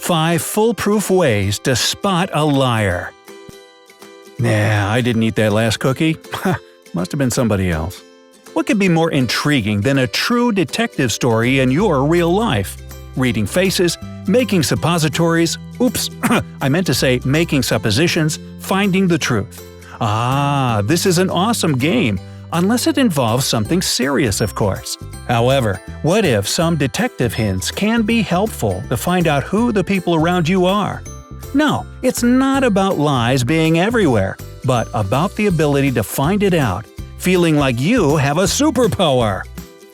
5 foolproof ways to spot a liar. Nah, I didn't eat that last cookie. Must have been somebody else. What could be more intriguing than a true detective story in your real life? Reading faces, making suppositories, I meant to say making suppositions, finding the truth. This is an awesome game, unless it involves something serious, of course. However, what if some detective hints can be helpful to find out who the people around you are? No, it's not about lies being everywhere, but about the ability to find it out, feeling like you have a superpower.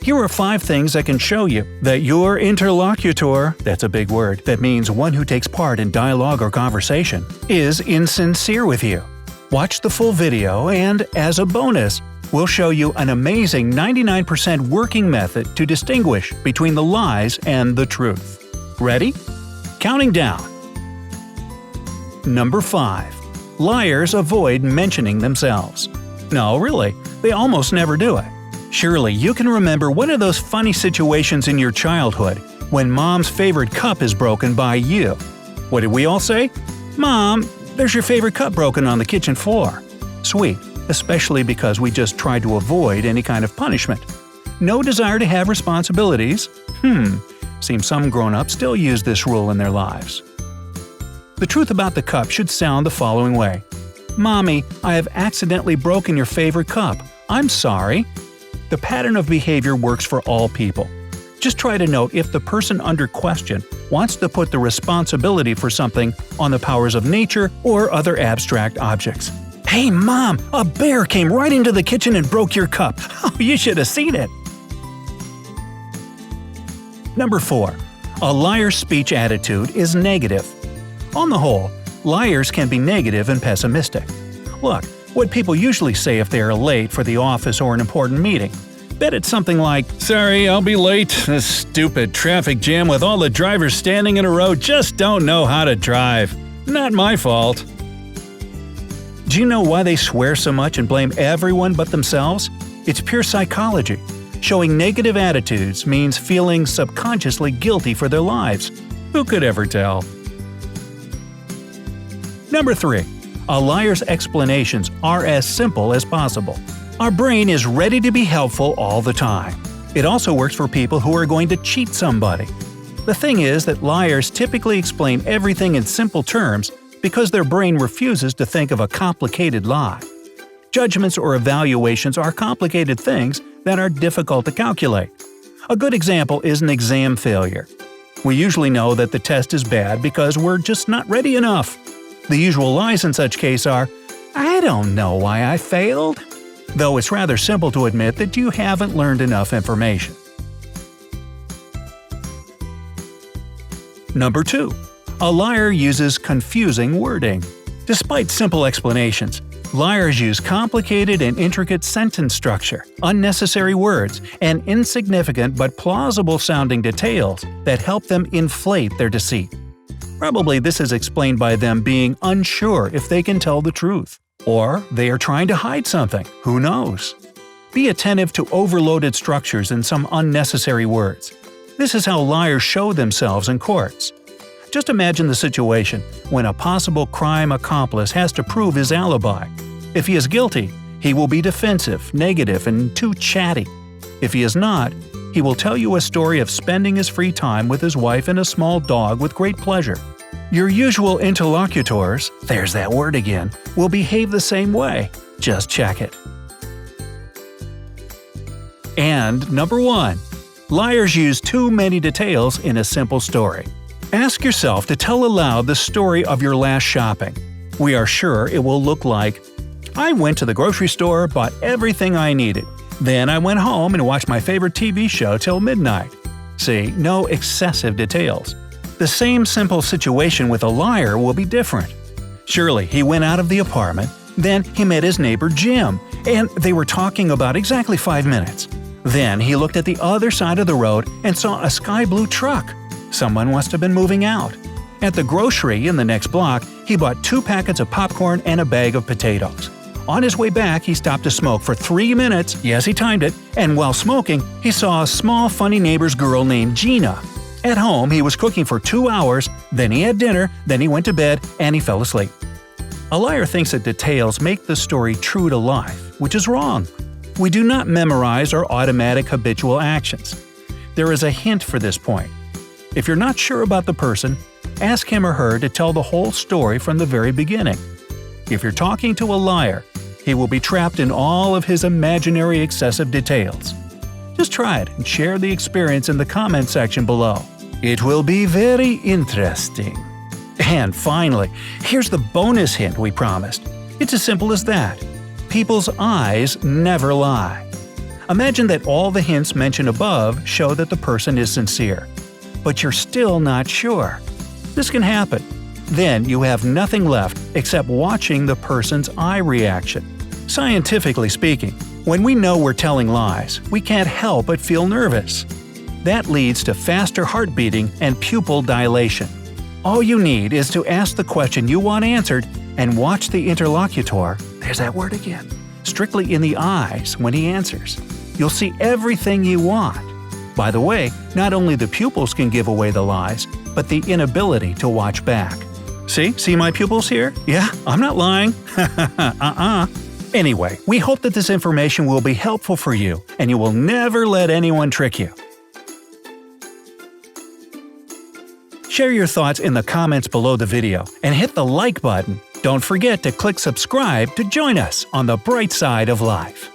Here are 5 things that can show you that your interlocutor, that's a big word, that means one who takes part in dialogue or conversation, is insincere with you. Watch the full video and, as a bonus, we'll show you an amazing 99% working method to distinguish between the lies and the truth. Ready? Counting down. Number 5. Liars avoid mentioning themselves. No, really, they almost never do it. Surely you can remember one of those funny situations in your childhood when mom's favorite cup is broken by you. What did we all say? "Mom, there's your favorite cup broken on the kitchen floor." Sweet, especially because we just tried to avoid any kind of punishment. No desire to have responsibilities? Seems some grown-ups still use this rule in their lives. The truth about the cup should sound the following way. "Mommy, I have accidentally broken your favorite cup. I'm sorry." The pattern of behavior works for all people. Just try to note if the person under question wants to put the responsibility for something on the powers of nature or other abstract objects. "Hey Mom, a bear came right into the kitchen and broke your cup. Oh, you should have seen it." Number 4. A liar's speech attitude is negative. On the whole, liars can be negative and pessimistic. Look, what people usually say if they are late for the office or an important meeting. Bet it's something like, "Sorry, I'll be late. This stupid traffic jam with all the drivers standing in a row just don't know how to drive. Not my fault." Do you know why they swear so much and blame everyone but themselves? It's pure psychology. Showing negative attitudes means feeling subconsciously guilty for their lives. Who could ever tell? Number 3. A liar's explanations are as simple as possible. Our brain is ready to be helpful all the time. It also works for people who are going to cheat somebody. The thing is that liars typically explain everything in simple terms because their brain refuses to think of a complicated lie. Judgments or evaluations are complicated things that are difficult to calculate. A good example is an exam failure. We usually know that the test is bad because we're just not ready enough. The usual lies in such case are, "I don't know why I failed," though it's rather simple to admit that you haven't learned enough information. Number 2. A liar uses confusing wording. Despite simple explanations, liars use complicated and intricate sentence structure, unnecessary words, and insignificant but plausible-sounding details that help them inflate their deceit. Probably this is explained by them being unsure if they can tell the truth. Or they are trying to hide something, who knows? Be attentive to overloaded structures and some unnecessary words. This is how liars show themselves in courts. Just imagine the situation when a possible crime accomplice has to prove his alibi. If he is guilty, he will be defensive, negative, and too chatty. If he is not, he will tell you a story of spending his free time with his wife and a small dog with great pleasure. Your usual interlocutors, there's that word again, will behave the same way. Just check it. And number 1. Liars use too many details in a simple story. Ask yourself to tell aloud the story of your last shopping. We are sure it will look like, "I went to the grocery store, bought everything I needed. Then I went home and watched my favorite TV show till midnight." See, no excessive details. The same simple situation with a liar will be different. Surely he went out of the apartment, then he met his neighbor Jim, and they were talking about exactly 5 minutes. Then he looked at the other side of the road and saw a sky blue truck. Someone must have been moving out. At the grocery in the next block, he bought 2 packets of popcorn and a bag of potatoes. On his way back, he stopped to smoke for 3 minutes, yes, he timed it, and while smoking, he saw a small funny neighbor's girl named Gina. At home, he was cooking for 2 hours, then he had dinner, then he went to bed, and he fell asleep. A liar thinks that details make the story true to life, which is wrong. We do not memorize our automatic habitual actions. There is a hint for this point. If you're not sure about the person, ask him or her to tell the whole story from the very beginning. If you're talking to a liar, he will be trapped in all of his imaginary excessive details. Just try it and share the experience in the comment section below. It will be very interesting. And finally, here's the bonus hint we promised. It's as simple as that. People's eyes never lie. Imagine that all the hints mentioned above show that the person is sincere, but you're still not sure. This can happen. Then you have nothing left except watching the person's eye reaction. Scientifically speaking, when we know we're telling lies, we can't help but feel nervous. That leads to faster heart beating and pupil dilation. All you need is to ask the question you want answered and watch the interlocutor, there's that word again, strictly in the eyes when he answers. You'll see everything you want. By the way, not only the pupils can give away the lies, but the inability to watch back. See my pupils here? Yeah, I'm not lying. Anyway, we hope that this information will be helpful for you, and you will never let anyone trick you. Share your thoughts in the comments below the video and hit the like button. Don't forget to click subscribe to join us on the bright side of life.